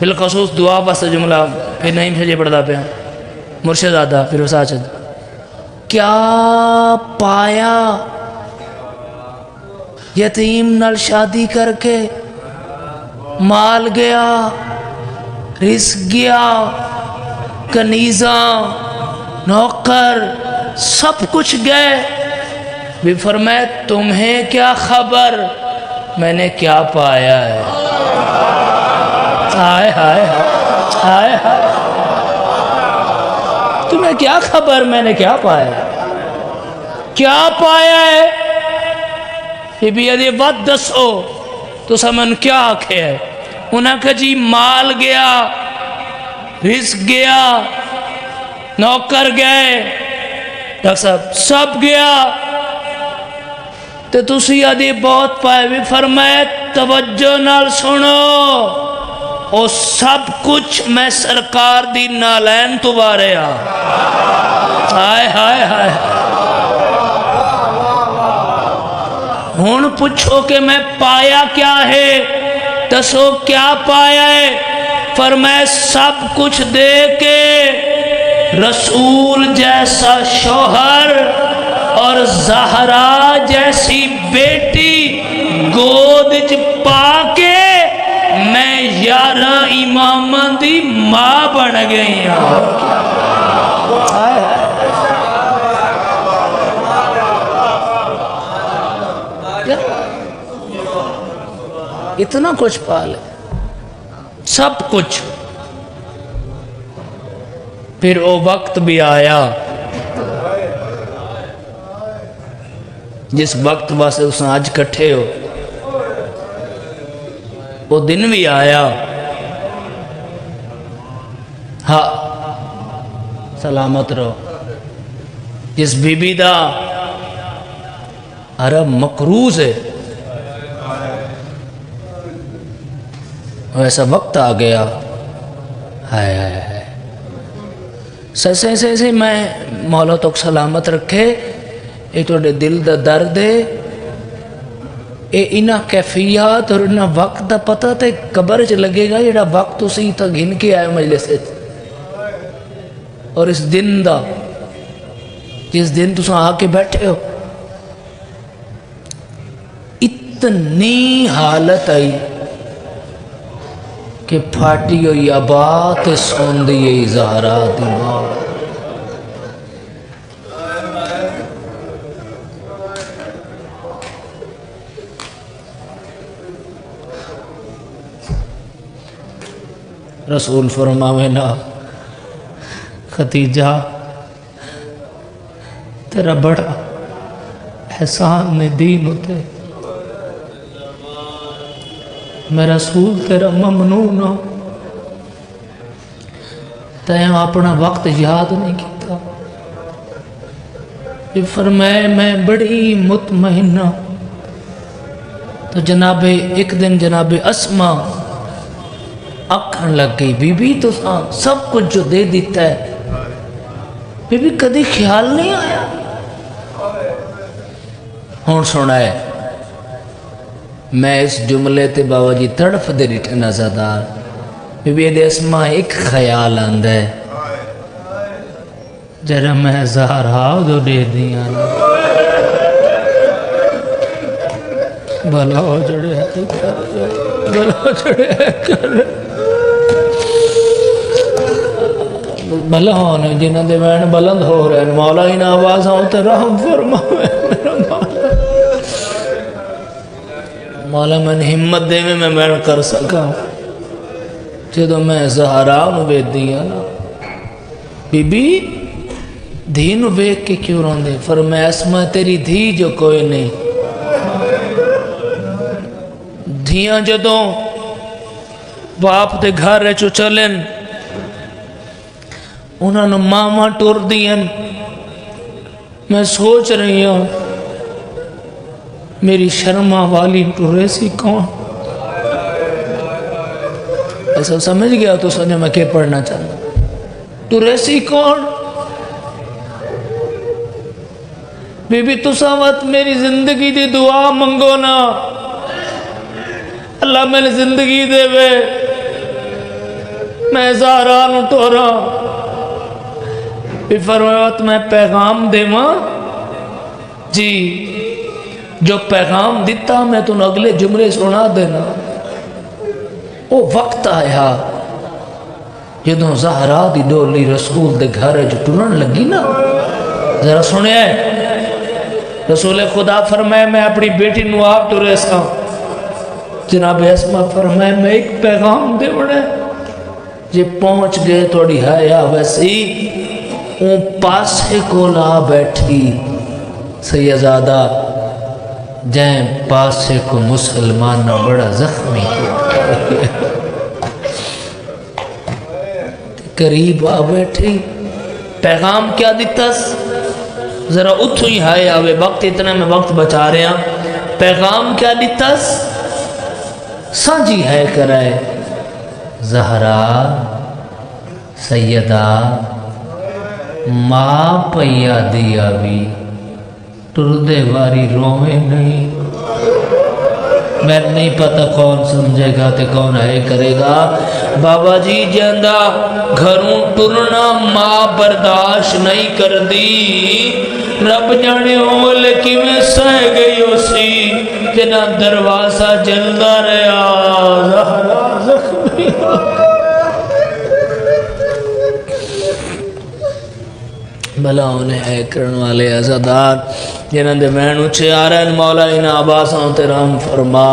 بالخصوص دعا بس جملہ پھر نہیں بھیجے پڑھتا پہ مرشد آدھا پھر وساجد کیا پایا یتیم نال شادی کر کے مال گیا رزق گیا کنیزاں نوکر سب کچھ گئے بھی فرمائے تمہیں کیا خبر میں نے کیا پایا ہے ہائے ہائے ہائے ہائے تمہیں کیا خبر میں نے کیا پایا کیا پایا ہے یہ بھی یدی بات دسو تو سمن کیا آکھے ہے انہاں کہ جی مال گیا رزق گیا نوکر گئے ڈاکٹر صاحب سب گیا تو تسی یدی بہت پائے بھی فرمائے توجہ نال سنو او سب کچھ میں سرکار دی نالین تو بارے ہائے ہائے ہائے ہون پوچھو کہ میں پایا کیا ہے دسو کیا پایا ہے فرمائے سب کچھ دے کے رسول جیسا شوہر اور زہرا جیسی بیٹی گود پا کے میں 11 اماماں دی ماں بن گئی ہوں اتنا کچھ پالے سب کچھ پھر وہ وقت بھی آیا جس وقت واسے اس نے آج کٹھے ہو وہ دن بھی آیا ہاں سلامت رہو جس بی بی دا عرب مقروض ہے ویسا وقت آ گیا ہائے ہائے ہائے سے میں مولا تک سلامت رکھے یہ توڑے دل دا درد ہے اے انہا کیفیات اور انہا وقت دا پتہ تے قبر چ لگے گا یہ وقت اسی تا گھن کے آئے مجلس سے اور اس دن دا جس دن تو آ کے بیٹھے ہو اتنی حالت آئی کہ پھاٹی ہوئی آبات سون دیئے زہرا دماغ رسول فرماوے نا ختیجہ تیرا بڑا احسان نے دین ہوتے میں رسول تیرا ممنون ہوں تیہاں اپنا وقت یاد نہیں کیتا یہ فرمائے میں بڑی مطمئن ہوں تو جناب ایک دن جناب اسما اکھن لگ گئی بی بی تو سب کچھ جو دے دیتا ہے بی بی کدی خیال نہیں آیا ہون سنا ہے میں اس جملے تے بابا جی تڑف دے ریٹھے نظردار بی بی دے اسما ایک خیال آند ہے جرہ میں زہرہ دو دے دیا بھلا ہو جڑے ہے بھلا ہو جڑے ہے بھلا ہونے جنہاں دے وین بلند ہو رہے ہیں مولا ہی نہ آواز آؤں تے رحم فرماوے میرا مولا مولا میں ہمت دے میں وین کر سکا جدو میں زہرا نو ویکھ دیا نا بی بی دھی نو ویکھ کے کیوں روندے فرمایا اسما تیری دھی جو کوئی نہیں دھیاں جدوں باپ دے گھر چو چلن انہوں نے ماما ٹور دین میں سوچ رہی ہوں میری شرما والی ٹورے سی کون ایسا سمجھ گیا تو سمجھے میں کیا پڑھنا چاہتا ٹورے سی کون بی بی تو سامت میری زندگی دی دعا منگو نا اللہ میری زندگی دے وے میں زہران ٹورا فرمایا میں پیغام دے ماں جی جو پیغام دیتا میں تو اگلے جملے سنا دینا وہ وقت آیا جدوں زہرا دی ڈولی رسول دے گھر جو ٹرن لگی نا ذرا سنیا رسول خدا فرمائے میں اپنی بیٹی نو آپ ٹرے سا جناب اسما فرمائے میں ایک پیغام دے بڑے جی پہنچ گئے توڑی حیا ویسی اون پاسے کو لا بیٹھی سیدزادہ جائیں پاسے کو مسلمانہ بڑا زخمی کیا قریب آ بیٹھی پیغام کیا دیتا ذرا اتھو ہی ہائے آوے وقت اتنا میں وقت بچا رہے ہیں پیغام کیا دیتا سانجی ہے کرائے زہرا سیدہ ماں پیا دیا بھی ٹردے واری روئے نہیں میں نہیں پتا کون سمجھے گا تے کون ہے کرے گا بابا جی جاندہ گھروں ٹرنا ماں برداشت نہیں کر دی رب جانے اولے کی میں سہ گئی اسی جنا دروازہ جلدہ رہا زہرا زخمی بھلا انہیں ہے کرن والے عزادار جنہاں دے بہن اچھے آ رہے ہیں مولا انہیں آباساں تے رحم فرما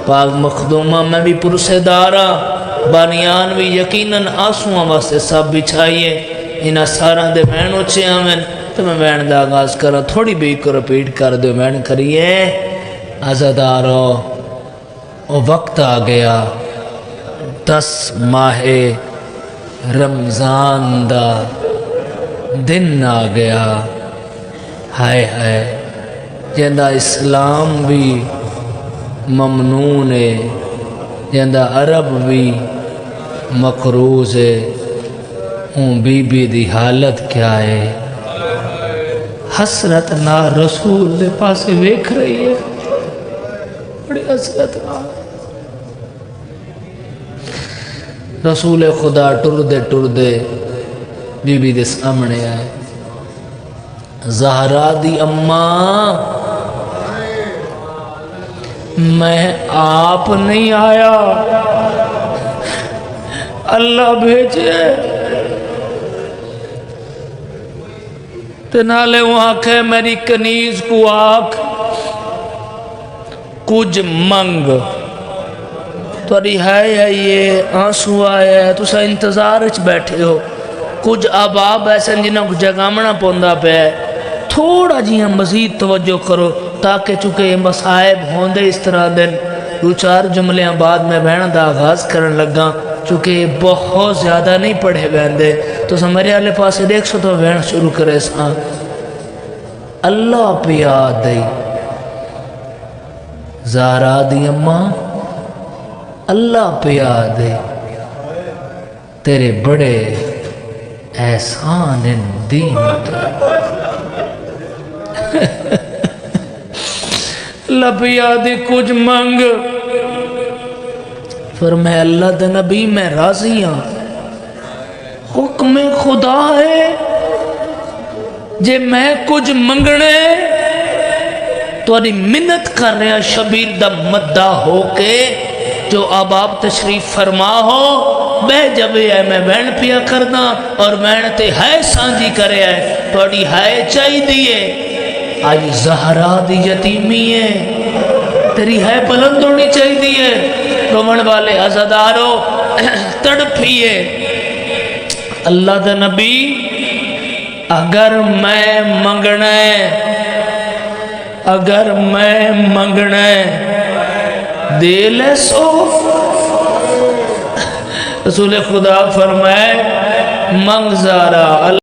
پاک مخدومہ میں بھی پرسے دارا بانیان بھی یقیناً آسوان واسطے سب بچھائیے انہیں سارا دے بہن اچھے آمین تو میں بہن دا آغاز کرا تھوڑی بھی کو رپیٹ کر دے بہن کریے عزادارو وہ وقت آ گیا 10 ماہ رمضان دا دن آ گیا ہائے ہائے جندہ اسلام بھی ممنون ہے جندہ عرب بھی مقروض ہے ہوں بی بی دی حالت کیا ہے حسرت نا رسول دے پاسے ویکھ رہی ہے بڑی حسرت نا رسول خدا ٹر دے بی بی دے سامنے آئے زہرا دی اماں میں آپ نہیں آیا اللہ بھیجے تنالے وہاں کہے میری کنیز کو آکھ کچھ منگ توڑی ہے یہ آنسو آیا ہے تو سا انتظار اچھ بیٹھے ہو کچھ آباب ایسے جنہوں کو جگامنا پوندہ پہ ہے تھوڑا جی ہم مزید توجہ کرو تاکہ چونکہ یہ مسائب ہوندے اس طرح دن 2-4 جملے بعد میں بہن دا آغاز کرن لگا چونکہ یہ بہت زیادہ نہیں پڑھے بہندے تو سمجھے والے پاسے دیکھ سو تو بہن شروع کرے ساں اللہ پہ یاد دئی زہرا دی اماں اللہ پہ یاد دئی تیرے بڑے احسان دین لبیا دی کچھ منگ فرمایا اللہ دے نبی میں راضی ہوں حکم خدا ہے جے میں کچھ منگنے تو منت کر رہا شبیر دا مدہ ہو کے جو اب آپ تشریف فرما ہو بہ جبے ہے میں بہن پیا کرنا اور بہن تے ہے سانجی کرے ہے توڑی ہے چاہی دیئے آج زہرا دی یتیمی ہے تیری ہے پلند ہونی چاہی دیئے رومن والے عزدارو تڑپیے اللہ دا نبی اگر میں منگنے دے لے سو رسول خدا فرمائے منگزارا